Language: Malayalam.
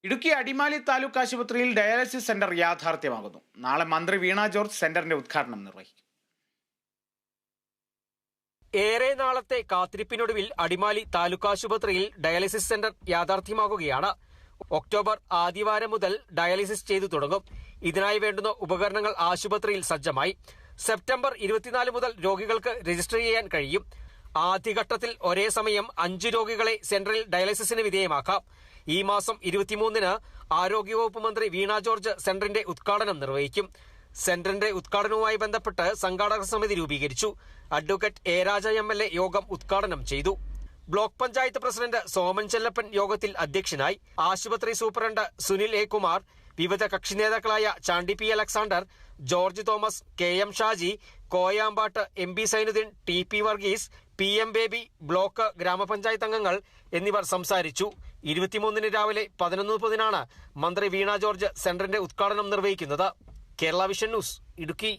ഇടുക്കി അടിമാലി താലൂക്ക് ആശുപത്രിയിൽ ഡയാലിസിസ് സെന്റർ യാഥാർത്ഥ്യമാകുന്നു. നാളെ മന്ത്രി വീണ ജോർജ് സെന്ററിന്റെ ഉദ്ഘാടനം നിർവഹിക്കും. ഏറെ നാളത്തെ കാത്തിരിപ്പിനൊടുവിൽ അടിമാലി താലൂക്ക് ആശുപത്രിയിൽ ഡയാലിസിസ് സെന്റർ യാഥാർത്ഥ്യമാകുകയാണ്. ഒക്ടോബർ ആദ്യവാരം മുതൽ ഡയാലിസിസ് ചെയ്തു തുടങ്ങും. ഇതിനായി വേണ്ടുന്ന ഉപകരണങ്ങൾ ആശുപത്രിയിൽ സജ്ജമായി. സെപ്റ്റംബർ 24 മുതൽ രോഗികൾക്ക് രജിസ്റ്റർ ചെയ്യാൻ കഴിയും. ആദ്യഘട്ടത്തിൽ ഒരേ സമയം 5 രോഗികളെ സെന്ററിൽ ഡയാലിസിസിന് വിധേയമാക്കാം. ഈ മാസം 23-ന് ആരോഗ്യവകുപ്പ് മന്ത്രി വീണ ജോർജ് സെന്ററിന്റെ ഉദ്ഘാടനം നിർവഹിക്കും. സെന്ററിന്റെ ഉദ്ഘാടനവുമായി ബന്ധപ്പെട്ട് സംഘാടക സമിതി രൂപീകരിച്ചു. അഡ്വക്കേറ്റ് എ രാജ MLA യോഗം ഉദ്ഘാടനം ചെയ്തു. ബ്ലോക്ക് പഞ്ചായത്ത് പ്രസിഡന്റ് സോമൻ ചെല്ലപ്പൻ യോഗത്തിൽ അധ്യക്ഷനായി. ആശുപത്രി സൂപ്രണ്ട് സുനിൽ എ കുമാർ, വിവിധ കക്ഷി നേതാക്കളായ Chandy P. Alexander, George Thomas, KM Shaji, Koyampattu MB Zainuddin, TP Varghese, PM Baby, block grama panchayat അംഗങ്ങൾ എന്നിവർ സംസാരിച്ചു. 23-ന് രാവിലെ 11:30-നാണ് മന്ത്രി വീണ ജോർജ് സെന്ററിന്റെ ഉദ്ഘാടനം നിർവഹിക്കുന്നത്. Kerala vision news, Idukki.